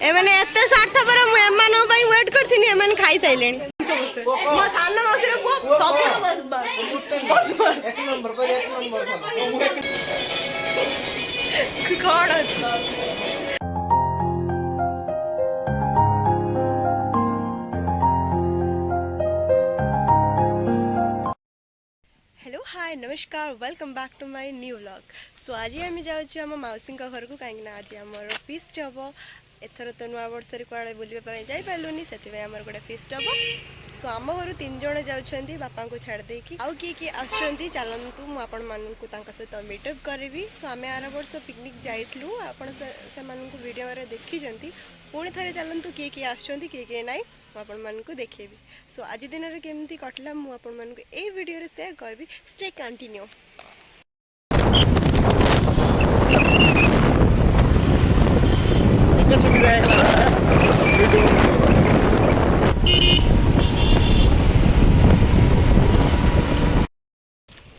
एमाने एते स्वार्थपर मु एमानो पई वेट करथिनी एमान खाई साइलेनी मो सानो मौसी रे सब बस एक नंबर कौन अच्छा हेलो हाय नमस्कार welcome back to my new vlog. So आज आम जाऊँ आम मौसी घर को कहीं आज आमर फीस्ट हम एथर तो नुआ वर्ष कड़े बुलवाई जापारूनी से गोटे फीस्ट हम। सो आम घर 3 जण जाऊँच बापा को छाड़ी आउ किए आसुँच चलतु मुझे सहित मीटअप करी। सो आम आर वर्ष पिकनिक जाइलु आपड़ से वीडियो देखी पुणी थे चलतु किए किए आसुँच किए ना मुझे देखेबी। सो आज दिन में केमती कटला मुझे यही वीडियो शेयर करी। Stay continue.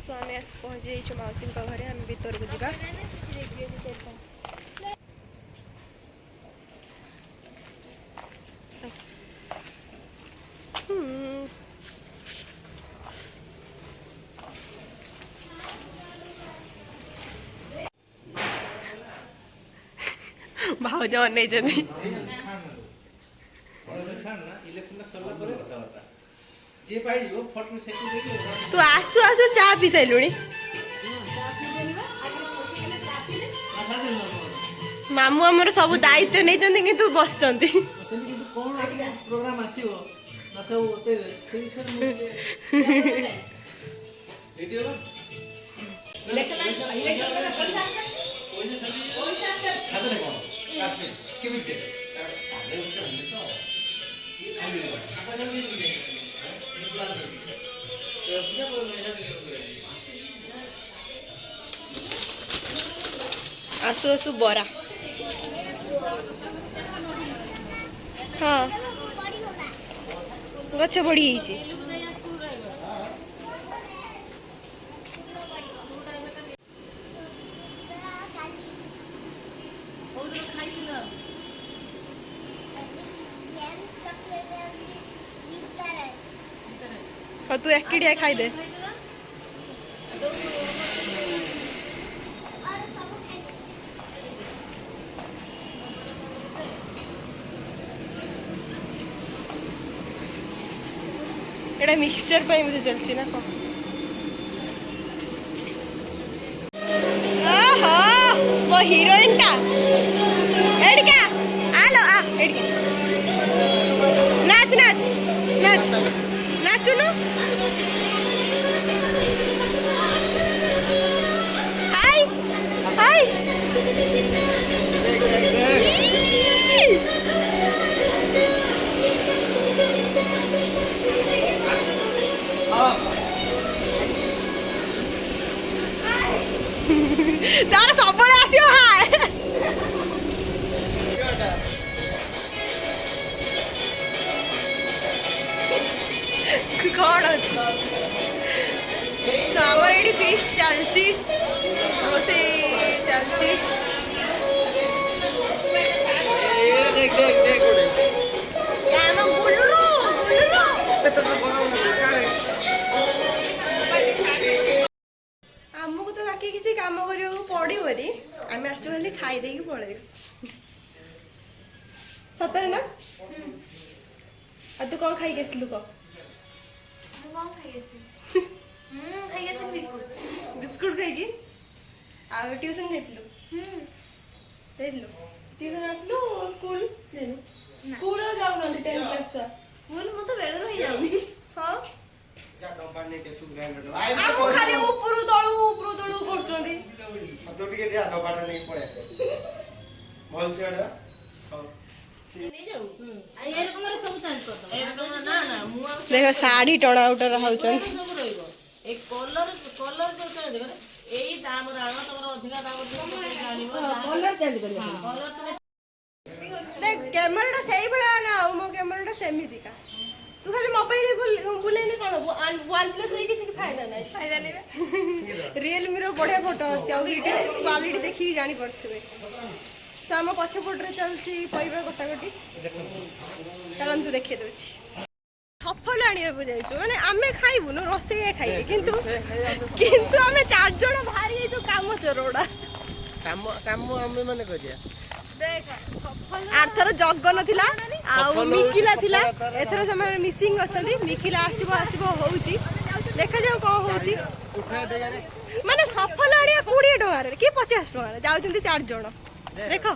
सो आम पहुँच जाइए मौसी घरे आम भीतर को जा भाज अनेक तू आसु आसु चा पी सारू मामू आमर सब दायित्व नहीं कि तू बस आसु आसु बरा हाँ गछ बढ़ी तू एकिडिया खाई दे। एटा मिक्सचर पे मुझे चलची ना को ओहो वो हीरोइन टा एडिका आलो आ एडिका नाच नाच नाच नाचू नो हाय हाय तारा सब आसियो हाय कौन अच्छा तो आमर ये फीस्ट चलची रोसे चलची देख देख देख काम गुलरू आमको तो बाकी किसी काम करियो पड़ोनी आम आसु खाली खाई देकी पड़े सतर ना तू कौन खाई गेलु कह बिस्कुट खाई आ ट्यूशन ट्यूशन आसलु स्कूल स्कूल जाऊ ना 10 क्लास छुआ स्कूल मु तो बेलर ही जाउनी हां जा डब्बा ने के सुग्राइंडर आ खाली ऊपर तळू करछोंदी तो टिके जा डब्बा ने पड़े बोल से आडा देखो साड़ी टणा उटर हाउचन एक कलर कलर जो चले एई दाम राणा तमरो अधिका दाम कलर चेंज कर कलर देख कैमराटा सही बड़ा ना मो कैमराटा सेमिति का तू खाली मोबाइल बुलेने कोन वन प्लस है किसी फायदा नहीं रियलमी रो बढ़िया फोटो आछी आ वीडियो क्वालिटी देखि जानी पड़थबे सो आम पछपटे चलती परिवा कटाकटी चलतु देखिए दूसरी सफल आने मैंने आम खाइबुन रोसे खाइबे किंतु किंतु आम 4 जण बाहरी जो काम चोरोड़ा काम काम आमे माने करिया आरथर जगन थिला आ मिकिला थिला एथर समय मिसिंग अछंती मिकिला आसीबो आसीबो होउची देखा जाऊ को होउची माने सफल आनिया 20 टका रे कि 50 टका रे जाउचंती 4 जण देखो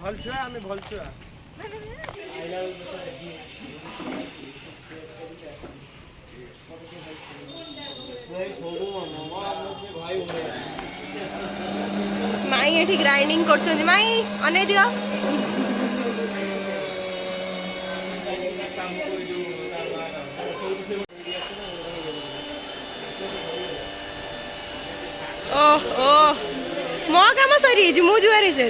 भलछुआ आमे भलछुआ माई एठी ग्राइंडिंग करछंती माई अने दियो ओह ओह मो काम सरी जी मु जुआरी से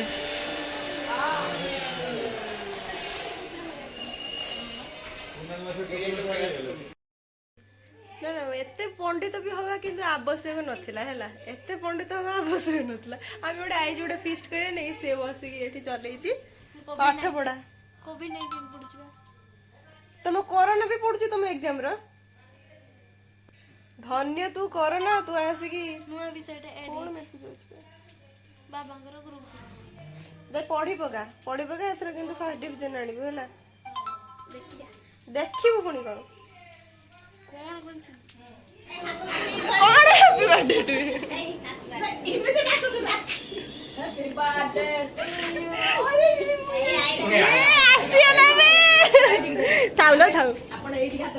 ना ना एते पंडित भी हवा किंतु आवश्यक नथिला हैला एते पंडित हवा आवश्यक नथिला आमे ओडे आइज ओडे फीस्ट करे नै से बसी के एठी चलेची पाठ पढा कोविड 19 पडुछबा तम कोरोना भी पडुची तम एग्जाम रो धन्य तू कोरोना तू आसी की नुआ विषयटा ऐड कोन मेसेज होछ बाबांकर ग्रुप दे पढी पगा एथर किंतु फर्स्ट डिवीजन आनिबो हैला देखिबो पुनी कोन कौन कौन से कौन happy birthday to happy birthday आसियो ना बे थाउलो थाउ आपण एठी खाते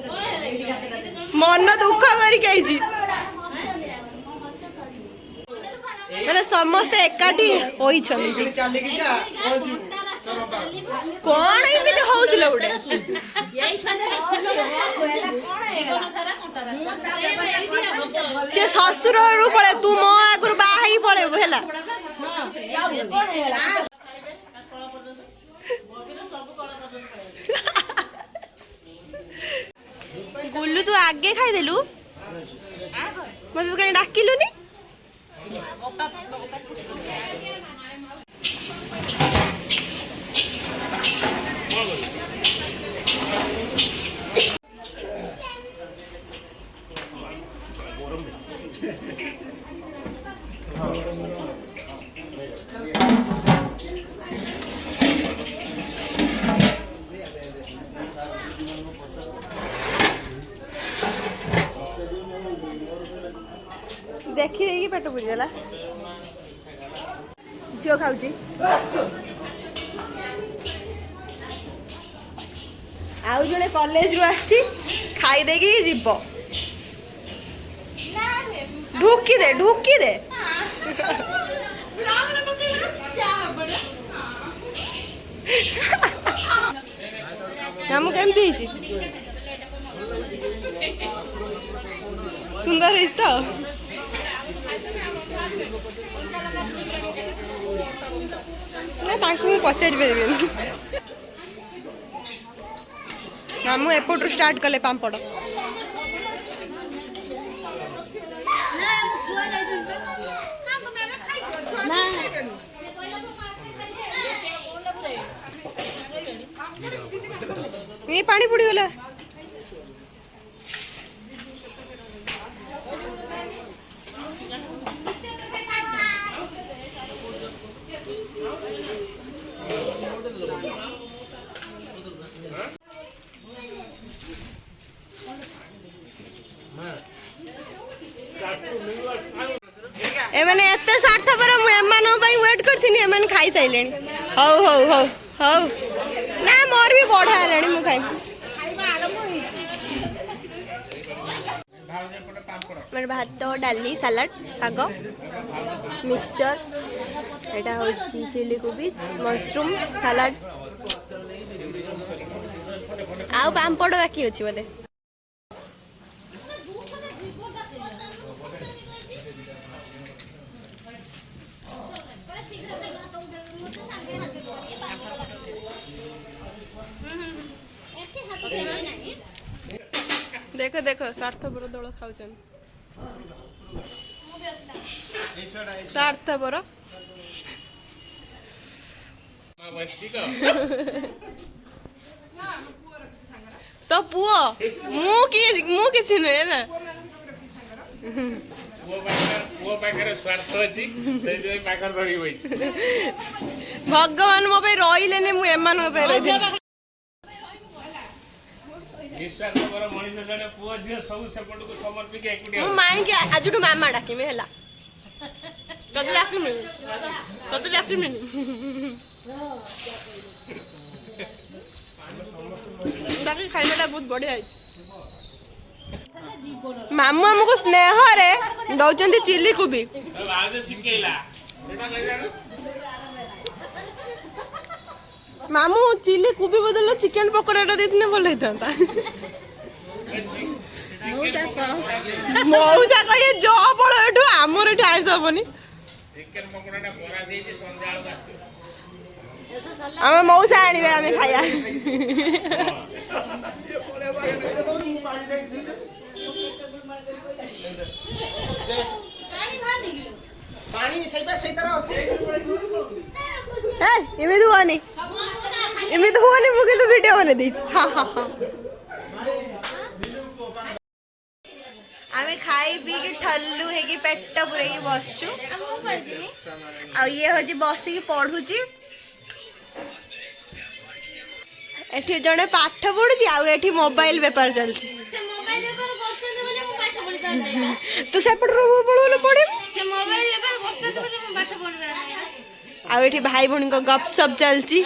मन दुख करी गईची माने समस्त एकाठी होई छंती चली कि जा कोन एमिति होउछले उडे से ससुर रु पळे तू मो आगुर बाहाई पळे हेला गुल्लू तू आगे खाई देलु मते कहीं डाकिलुनी देखी देखी पेट बुझीगला झील खाऊची आउ जने कॉलेज रु आछि खाई देगी जीव ढुकी दे नामु केमती हिची सुंदर हिच तो ना तांकु मु पचारि परिबेनी मामू एपटू स्टार्ट कले पांपड़ ये पानी पुड़ी गला एमाने एते स्वार्थपर मु एमानो पई वेट करथिनी एमान खाई साइलेनी हौ हौ हौ हौ ना मोर भी बढ़ा हेलानी मु खाई खाइबा आरंभ होईची मेरे भात डाली सलाड साग मिक्सचर एटा होची चिली कोबी मशरूम सलाड आउ पांपड़ बाकी अछि बोले देखो देखो स्वार्थपर दल खाऊचन स्वार्थपर तो पुओ मु किछि नै ना भगवान मो पे रहिलेनी मु एमान पे रहि मु माई के आजुटु मामा डाकिमे हला तते डाकिमे बाकी खाइबाटा बहुत बढ़िया है मामू हमको स्नेह रे दौचंती चिल्ली कोबी मामू चिल्ली कोबी बदल चिकन पकोड़ा देथिने भल हेतांता मौसा कहे जो बड़ एठू हमर एठू आइस हबनी चिकन पकोड़ा बरा देती संध्याळ गातो हम मौसा आनिबे हमें खाया पानी सहीबा सही तरह अछि ए एमे दुआनी मुके तो वीडियो बने दै हां हां हां आमे खाई पी के ठल्लू है कि पेट पुरे की बसछु आ ये हो जी बसी की पढुची एठी जणे पाठ पढुची आ एठी मोबाइल व्यापार चलची तू सेपट रो पढोले पढे से मोबाइल लेकर बच्चा तो मुझे पाठ पढ़ रहा है आ एठी भाई बहन को गपशप चलची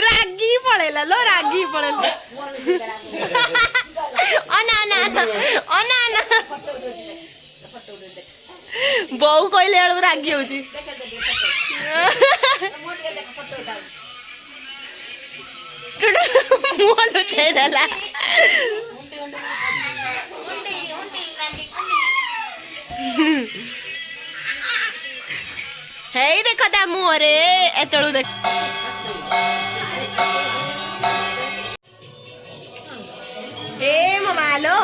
रागी पड़ेला लो रागी पड़ेला अना बहु कहले बेलू रागी होची मुह लुचेई देला हे देख ता मुहरे एतळू देख हे ममालो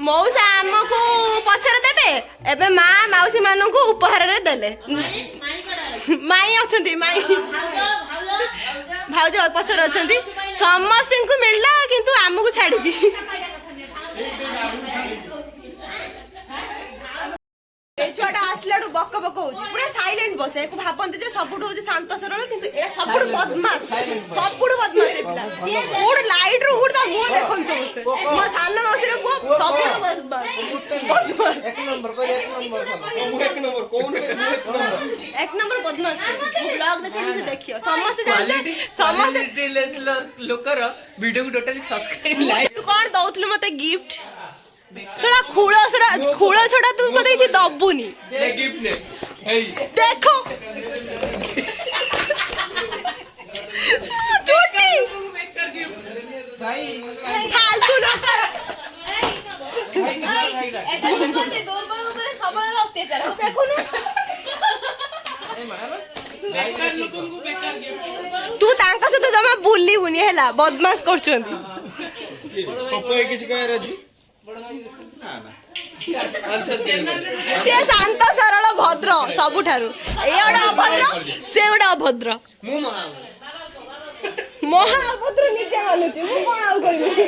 मौसा आमको पछर देबे एबे मा माउसी माननको उपहार रे देले माई अछंती माई भाउज पछर अछंती समस्त को मिलला किंतु आमको छाडी छुआटा आसलाडू बक बक होची पूरा साइलेंट बसे को भाबंती जे सबुडू होची शांत सरल किंतु ए सबुडू बदमाश ए पिला उड लाइट रो उड ता मुंह देखन समस्त मो सान्न मौसी रे सबुडू बदमाश एक नंबर कोन एक नंबर बदमाश ब्लॉग दे चैनल से देखियो समस्त जान समस्त लेसलर लोकर वीडियो को टोटली सब्सक्राइब लाइक तू कोन दउतले मते गिफ्ट छोड़ा खुड़ा छोड़ा तू मते କିଛି दबुनी ले गिफ्ट ने हे देखो चोटी भाई फालतू लोग भाई এটা বলতে দৌড়বার উপরে সবার অত্যাচার দেখো না ए मार बेकार लोगन को बेकार गिफ्ट तू तांका से तो जमा बुल्ली बुनी हैला बदमाश करछंती पप्पा किछ कह रही ना ना से शांत सरल भद्र सबुठारु एडा अभद्र से एडा अभद्र मु महा अभद्र निजे मानुची मु कोन आउ करिबे